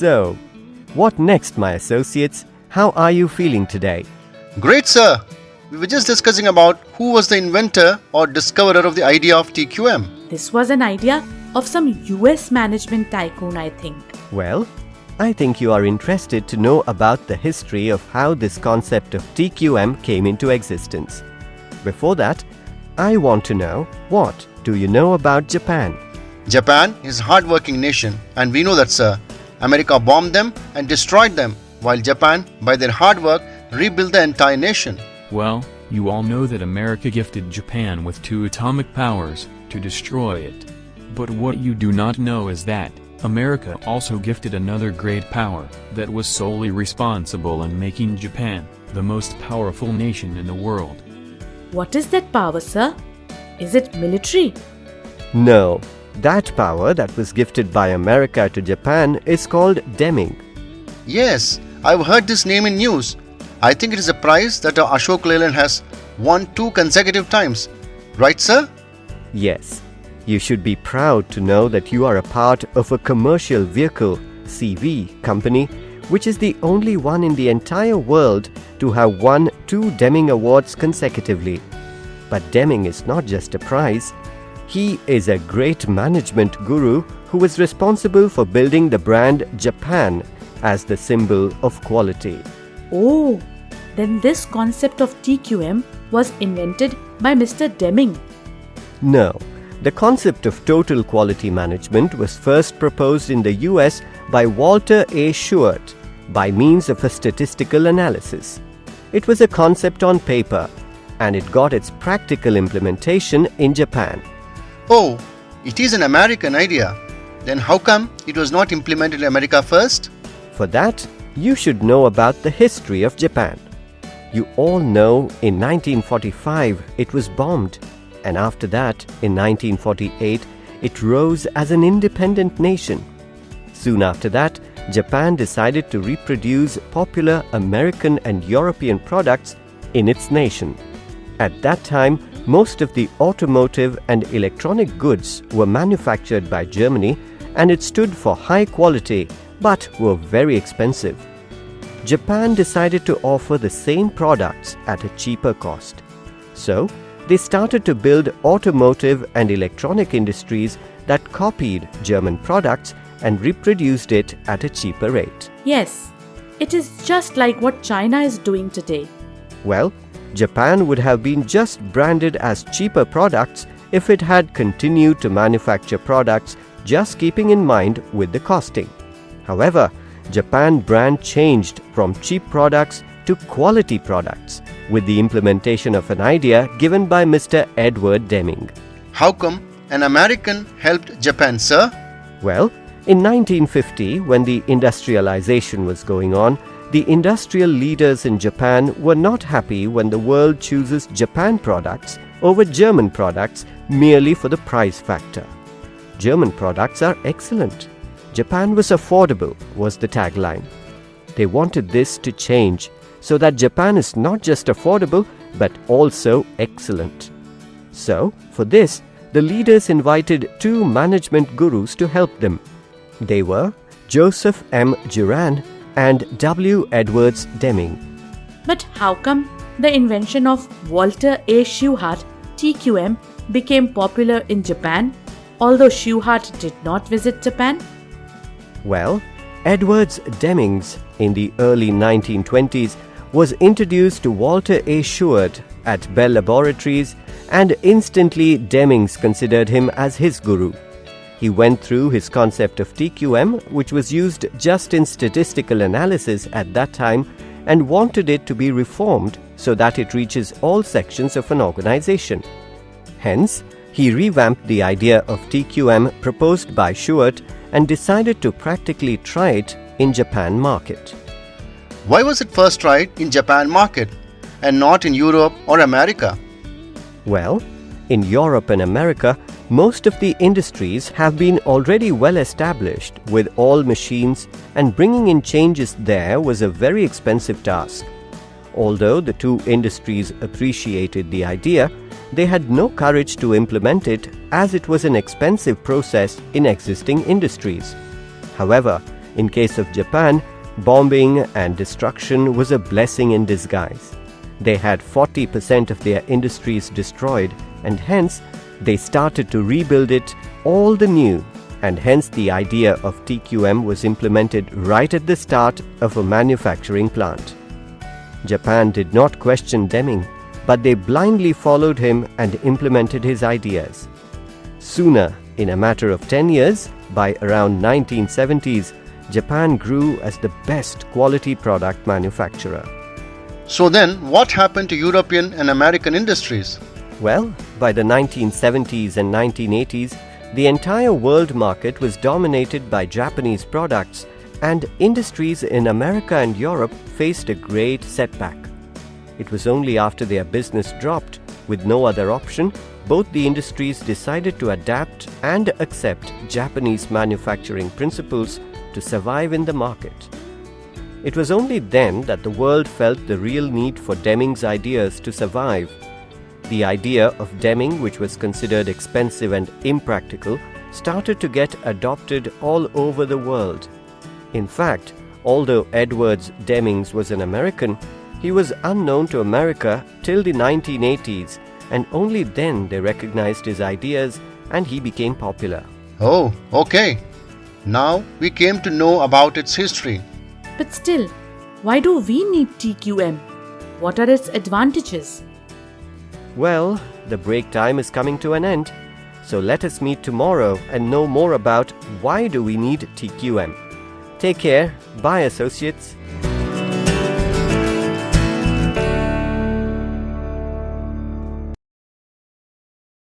So, what next, my associates? How are you feeling today? Great, sir. We were just discussing about who was the inventor or discoverer of the idea of TQM. This was an idea of some US management tycoon, I think. Well, I think you are interested to know about the history of how this concept of TQM came into existence. Before that, I want to know, what do you know about Japan? Japan is a hard-working nation, and we know that, sir. America bombed them and destroyed them, while Japan, by their hard work, rebuilt the entire nation. Well, you all know that America gifted Japan with 2 atomic powers to destroy it. But what you do not know is that America also gifted another great power that was solely responsible in making Japan the most powerful nation in the world. What is that power, sir? Is it military? No, that power that was gifted by America to Japan is called Deming. Yes, I've heard this name in news. I think it is a prize that Ashok Leyland has won 2 consecutive times. Right, sir? Yes, you should be proud to know that you are a part of a commercial vehicle (CV) company, which is the only one in the entire world to have won 2 Deming Awards consecutively. But Deming is not just a prize. He is a great management guru who was responsible for building the brand Japan as the symbol of quality. Oh, then this concept of TQM was invented by Mr. Deming. No, the concept of total quality management was first proposed in the US by Walter A. Shewhart by means of a statistical analysis. It was a concept on paper, and it got its practical implementation in Japan. Oh, it is an American idea. Then how come it was not implemented in America first? For that, you should know about the history of Japan. You all know in 1945 it was bombed, and after that, in 1948, it rose as an independent nation. Soon after that, Japan decided to reproduce popular American and European products in its nation. At that time, most of the automotive and electronic goods were manufactured by Germany, and it stood for high quality but were very expensive. Japan decided to offer the same products at a cheaper cost. So, they started to build automotive and electronic industries that copied German products and reproduced it at a cheaper rate. Yes, it is just like what China is doing today. Well, Japan would have been just branded as cheaper products if it had continued to manufacture products just keeping in mind with the costing. However, Japan brand changed from cheap products to quality products with the implementation of an idea given by Mr. Edward Deming. How come an American helped Japan, sir? Well, in 1950, when the industrialization was going on, the industrial leaders in Japan were not happy when the world chooses Japan products over German products merely for the price factor. German products are excellent. Japan was affordable, was the tagline. They wanted this to change so that Japan is not just affordable but also excellent. So, for this, the leaders invited 2 management gurus to help them. They were Joseph M. Juran and W. Edwards Deming. But how come the invention of Walter A. Shewhart, TQM, became popular in Japan, although Shewhart did not visit Japan? Well, Edwards Demings in the early 1920s was introduced to Walter A. Shewhart at Bell Laboratories, and instantly Demings considered him as his guru. He went through his concept of TQM, which was used just in statistical analysis at that time, and wanted it to be reformed so that it reaches all sections of an organization. Hence, he revamped the idea of TQM proposed by Shewhart and decided to practically try it in Japan market. Why was it first tried in Japan market and not in Europe or America? Well, in Europe and America, most of the industries have been already well established with all machines, and bringing in changes there was a very expensive task. Although the 2 industries appreciated the idea, they had no courage to implement it as it was an expensive process in existing industries. However, In case of Japan, bombing and destruction was a blessing in disguise. They had 40% of their industries destroyed, and hence they started to rebuild it all the new, and hence the idea of TQM was implemented right at the start of a manufacturing plant. Japan did not question Deming, but they blindly followed him and implemented his ideas. Sooner, in a matter of 10 years, by around 1970s, Japan grew as the best quality product manufacturer. So then, what happened to European and American industries? Well, by the 1970s and 1980s, the entire world market was dominated by Japanese products, and industries in America and Europe faced a great setback. It was only after their business dropped, with no other option, both the industries decided to adapt and accept Japanese manufacturing principles to survive in the market. It was only then that the world felt the real need for Deming's ideas to survive. The idea of Deming, which was considered expensive and impractical, started to get adopted all over the world. In fact, although Edwards Demings was an American, he was unknown to America till the 1980s, and only then they recognized his ideas and he became popular. Oh, okay. Now we came to know about its history. But still, why do we need TQM? What are its advantages? Well, the break time is coming to an end, so let us meet tomorrow and know more about why do we need TQM. Take care. Bye, associates.